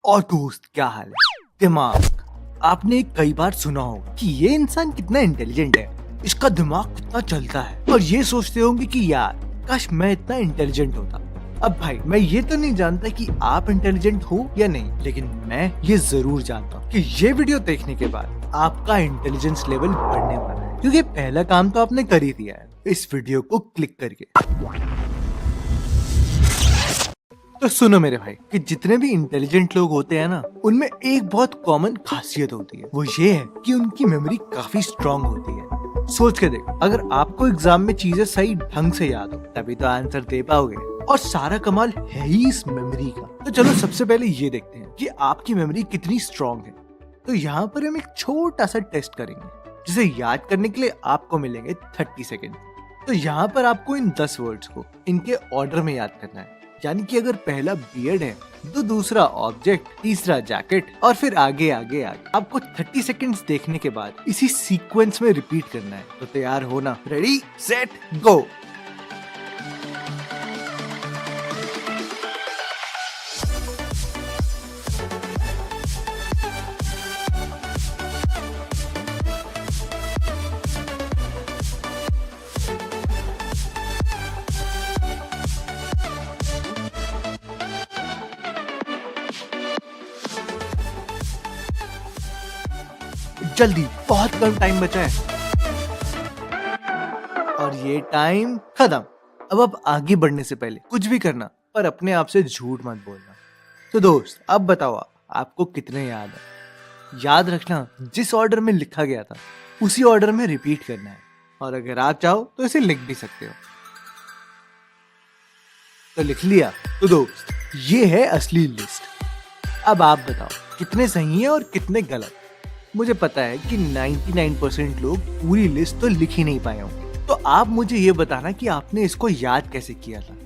और दोस्त क्या हाल है? दिमाग। आपने कई बार सुना होगा कि ये इंसान कितना इंटेलिजेंट है, इसका दिमाग कितना चलता है, और ये सोचते होंगे कि यार काश मैं इतना इंटेलिजेंट होता। अब भाई मैं ये तो नहीं जानता कि आप इंटेलिजेंट हो या नहीं, लेकिन मैं ये जरूर जानता हूँ कि ये वीडियो देखने के बाद आपका इंटेलिजेंस लेवल बढ़ने वाला है, क्योंकि पहला काम तो आपने कर ही दिया है इस वीडियो को क्लिक करके। तो सुनो मेरे भाई कि जितने भी इंटेलिजेंट लोग होते हैं ना, उनमें एक बहुत कॉमन खासियत होती है, वो ये है कि उनकी मेमोरी काफी स्ट्रांग होती है। सोच के देखो, अगर आपको एग्जाम में चीजें सही ढंग से याद हो तभी तो आंसर दे पाओगे, और सारा कमाल है ही इस मेमोरी का। तो चलो सबसे पहले ये देखते हैं कि आपकी मेमोरी कितनी स्ट्रांग है। तो यहाँ पर हम एक छोटा सा टेस्ट करेंगे, जिसे याद करने के लिए आपको मिलेंगे 30 सेकेंड। तो यहाँ पर आपको इन 10 वर्ड्स को इनके ऑर्डर में याद करना है, यानी कि अगर पहला बियर्ड है तो दूसरा ऑब्जेक्ट, तीसरा जैकेट, और फिर आगे आगे आगे। आपको 30 सेकंड्स देखने के बाद इसी सीक्वेंस में रिपीट करना है। तो तैयार हो ना? Ready set go. जल्दी, बहुत कम टाइम बचा है और ये टाइम खत्म। अब आगे बढ़ने से पहले कुछ भी करना, पर अपने आप से झूठ मत बोलना। तो दोस्त अब बताओ आपको कितने याद है? याद रखना, जिस ऑर्डर में लिखा गया था उसी ऑर्डर में रिपीट करना है, और अगर आप चाहो तो इसे लिख भी सकते हो। तो लिख लिया? तो दोस्त ये है असली लिस्ट। अब आप बताओ कितने सही है और कितने गलत। मुझे पता है कि 99% लोग पूरी लिस्ट तो लिख ही नहीं पाए होंगे। तो आप मुझे ये बताना कि आपने इसको याद कैसे किया था।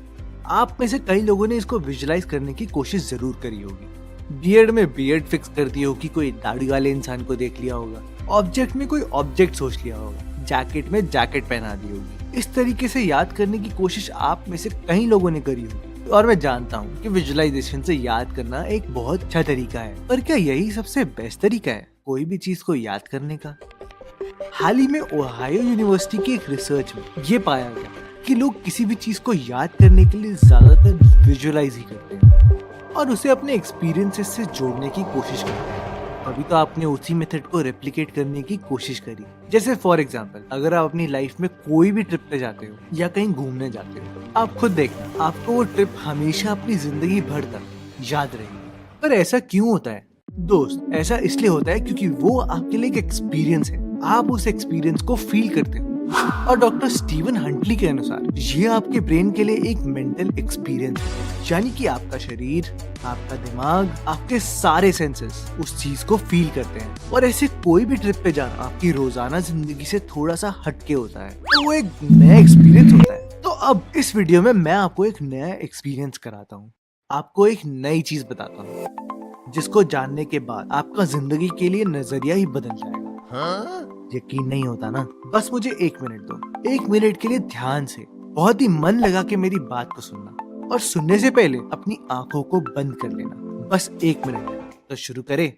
आप में से कई लोगों ने इसको विजुलाइज करने की कोशिश जरूर करी होगी। बियर्ड में बियर्ड फिक्स कर दी होगी, कोई दाढ़ी वाले इंसान को देख लिया होगा, ऑब्जेक्ट में कोई ऑब्जेक्ट सोच लिया होगा, जैकेट में जैकेट पहना दी होगी। इस तरीके से याद करने की कोशिश आप में से कई लोगों ने करी होगी, और मैं जानता हूँ कि विजुलाइजेशन से याद करना एक बहुत अच्छा तरीका है। पर क्या यही सबसे बेस्ट तरीका है कोई भी चीज को याद करने का? हाल ही में ओहायो यूनिवर्सिटी की एक रिसर्च में ये पाया गया कि लोग किसी भी चीज को याद करने के लिए ज्यादातर विजुअलाइज ही करते हैं और उसे अपने एक्सपीरियंसेस से जोड़ने की कोशिश करते हैं। अभी तो आपने उसी मेथड को रेप्लिकेट करने की कोशिश करी। जैसे फॉर एग्जांपल, अगर आप अपनी लाइफ में कोई भी ट्रिप पे जाते हो या कहीं घूमने जाते हो, आप खुद देखना, आपको वो ट्रिप हमेशा अपनी जिंदगी भर तक याद रहेगी। पर ऐसा क्यों होता है दोस्त? ऐसा इसलिए होता है क्योंकि वो आपके लिए एक एक्सपीरियंस है, आप उस एक्सपीरियंस को फील करते हो। और डॉक्टर स्टीवन हंटली के अनुसार ये आपके ब्रेन के लिए एक मेंटल एक्सपीरियंस है, यानी कि आपका शरीर, आपका दिमाग, आपके सारे सेंसेस उस चीज को फील करते हैं। और ऐसे कोई भी ट्रिप पे जाना आपकी रोजाना जिंदगी से थोड़ा सा हटके होता है, तो वो एक नया एक्सपीरियंस होता है। तो अब इस वीडियो में मैं आपको एक नया एक्सपीरियंस कराता हूँ, आपको एक नई चीज बताता हूँ, जिसको जानने के बाद आपका जिंदगी के लिए नजरिया ही बदल जाएगा। यकीन नहीं होता ना? बस मुझे 1 मिनट दो। 1 मिनट के लिए ध्यान से, बहुत ही मन लगा के मेरी बात को सुनना, और सुनने से पहले अपनी आंखों को बंद कर लेना। बस 1 मिनट। तो शुरू करें।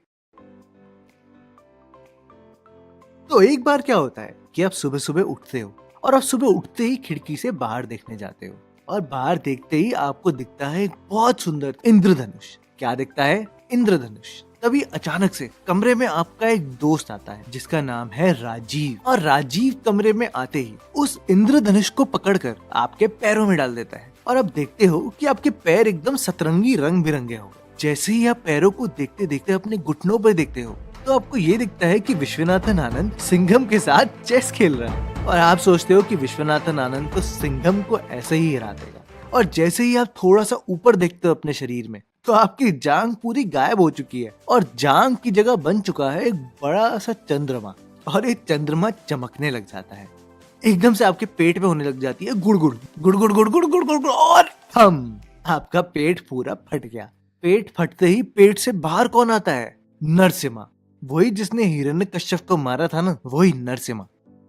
तो एक बार क्या होता है कि आप सुबह सुबह उठते हो, और आप सुबह उठते ही खिड़की से बाहर देखने जाते हो, और बाहर देखते ही आपको दिखता है एक बहुत सुंदर इंद्रधनुष। क्या दिखता है? इंद्रधनुष। तभी अचानक से कमरे में आपका एक दोस्त आता है जिसका नाम है राजीव, और राजीव कमरे में आते ही उस इंद्रधनुष को पकड़कर आपके पैरों में डाल देता है, और अब देखते हो कि आपके पैर एकदम सतरंगी रंग बिरंगे हो गए। जैसे ही आप पैरों को देखते देखते अपने घुटनों पर देखते हो, तो आपको ये दिखता है कि विश्वनाथन आनंद सिंघम के साथ चेस खेल रहा है, और आप सोचते हो कि विश्वनाथन आनंद तो सिंघम को ऐसे ही हरा देगा। और जैसे ही आप थोड़ा सा ऊपर देखते हो अपने शरीर में, तो आपकी जांग पूरी गायब हो चुकी है, और जांग की जगह बन चुका है एक बड़ा सा चंद्रमा, और एक चंद्रमा चमकने लग जाता है। एकदम से आपके पेट में होने लग जाती है गुड़गुड़ गुड़गुड़ गुड़गुड़ गुड़गुड़, और आपका पेट पूरा फट गया। पेट फटते ही पेट से बाहर कौन आता है? नरसिम्हा। वही जिसने हिरण्यकश्यप को मारा था ना, वही नरसिम्हा।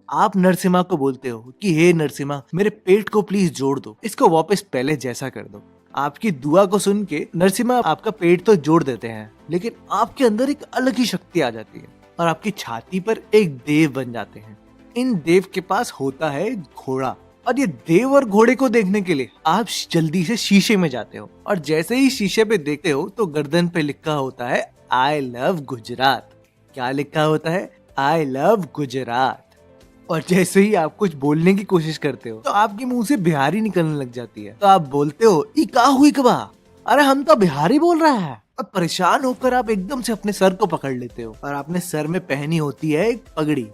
आप नरसिम्हा को बोलते हो कि हे नरसिम्हा, मेरे पेट को प्लीज जोड़ दो, इसको वापस पहले जैसा कर दो। आपकी दुआ को सुन के नरसिम्हा आपका पेट तो जोड़ देते हैं, लेकिन आपके अंदर एक अलग ही शक्ति आ जाती है और आपकी छाती पर एक देव बन जाते हैं। इन देव के पास होता है घोड़ा और ये देव और घोड़े को देखने के लिए आप जल्दी से शीशे में जाते हो और जैसे ही शीशे पे देखते हो तो गर्दन पे लिखा होता है आई लव गुजरात। क्या लिखा होता है? I love Gujarat. और जैसे ही आप कुछ बोलने की कोशिश करते हो तो आपके मुंह से बिहारी निकलने लग जाती है। तो आप बोलते हो ई का हुई कबा, अरे हम तो बिहारी बोल रहे हैं। और परेशान होकर आप एकदम से अपने सर को पकड़ लेते हो और आपने सर में पहनी होती है एक पगड़ी,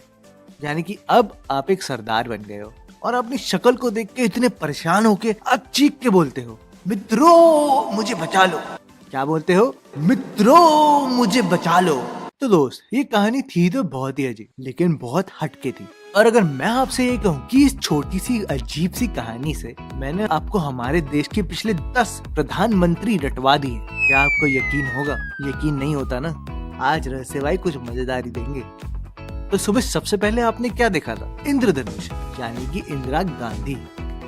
यानी कि अब आप एक सरदार बन गए हो। और अपनी शक्ल को देख के इतने परेशान होके आप चीख के बोलते हो मित्रों मुझे बचा लो। क्या बोलते हो? मित्रों मुझे बचा लो। तो दोस्त, ये कहानी थी तो बहुत ही अजीब, लेकिन बहुत हटके थी। और अगर मैं आपसे ये कहूँ कि इस छोटी सी अजीब सी कहानी से मैंने आपको हमारे देश के पिछले 10 प्रधानमंत्री रटवा दिए, क्या आपको यकीन होगा? यकीन नहीं होता ना? आज रहस्य भाई कुछ मजेदारी देंगे। तो सुबह सबसे पहले आपने क्या देखा था? इंद्रधनुष, यानी कि इंदिरा गांधी।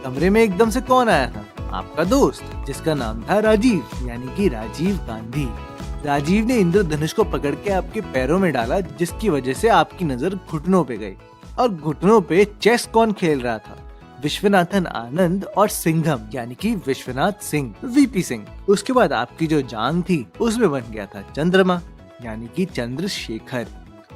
कमरे में एकदम से कौन आया था? आपका दोस्त, जिसका नाम था राजीव, यानी कि राजीव गांधी। राजीव ने इंद्रधनुष को पकड़ के आपके पैरों में डाला, जिसकी वजह से आपकी नजर घुटनों पे गई। और घुटनों पे चेस कौन खेल रहा था? विश्वनाथन आनंद और सिंघम, यानी कि विश्वनाथ सिंह, वीपी सिंह। उसके बाद आपकी जो जान थी उसमें बन गया था चंद्रमा, यानी कि चंद्रशेखर।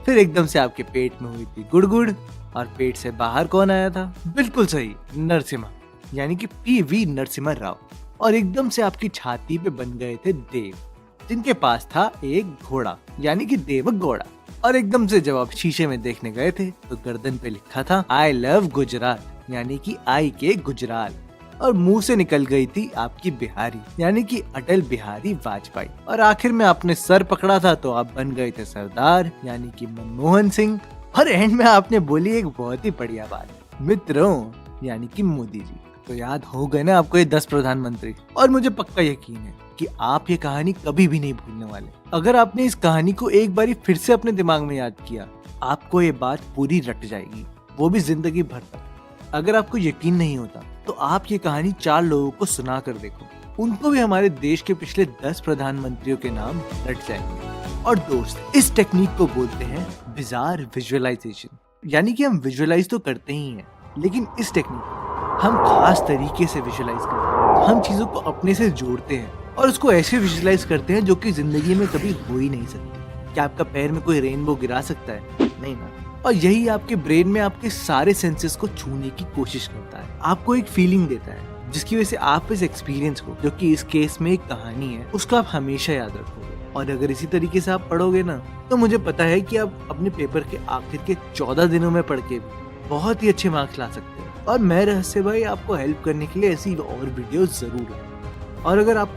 फिर एकदम से आपके पेट में हुई थी गुड़गुड़ और पेट से बाहर कौन आया था? बिल्कुल सही, नरसिम्हा, यानी कि पीवी नरसिम्हा राव। और एकदम से आपकी छाती पे बन गए थे देव, जिनके पास था एक घोड़ा, यानी कि देव घोड़ा। और एकदम से जब आप शीशे में देखने गए थे तो गर्दन पे लिखा था आई लव गुजरात, यानी कि आई के गुजराल। और मुंह से निकल गई थी आपकी बिहारी, यानी कि अटल बिहारी वाजपेयी। और आखिर में आपने सर पकड़ा था तो आप बन गए थे सरदार, यानी कि मनमोहन सिंह। और एंड में आपने बोली एक बहुत ही बढ़िया बात, मित्रों, यानी कि मोदी जी। तो याद हो गए ना आपको ये 10 प्रधानमंत्री। और मुझे पक्का यकीन है कि आप ये कहानी कभी भी नहीं भूलने वाले। अगर आपने इस कहानी को एक बारी फिर से अपने दिमाग में याद किया, आपको ये बात पूरी रट जाएगी, वो भी जिंदगी भर तक। अगर आपको यकीन नहीं होता तो आप ये कहानी 4 लोगों को सुना कर देखो, उनको भी हमारे देश के पिछले 10 प्रधानमंत्रियों के नाम रट जाएंगे। और दोस्त, इस टेक्निक को बोलते हैं बिजार विजुअलाइजेशन, यानी कि हम विजुअलाइज तो करते ही हैं, लेकिन इस टेक्निक हम खास तरीके से विजुअलाइज करते हैं। हम चीजों को अपने से जोड़ते हैं और उसको ऐसे विजुअलाइज करते हैं जो कि जिंदगी में कभी हो ही नहीं सकती। क्या आपका पैर में कोई रेनबो गिरा सकता है? नहीं ना। और यही आपके ब्रेन में आपके सारे सेंसेस को छूने की कोशिश करता है, आपको एक फीलिंग देता है, जिसकी वजह से आप इस एक्सपीरियंस को, जो कि इस केस में एक कहानी है, उसको आप हमेशा याद रखोगे। और अगर इसी तरीके से आप पढ़ोगे ना, तो मुझे पता है कि आप अपने पेपर के आखिर के 14 दिनों में पढ़ के भी बहुत ही अच्छे मार्क्स ला सकते हो। और मैं रहस्य भाई आपको हेल्प करने के लिए ऐसी और वीडियो जरूर लाऊंगा। और अगर आप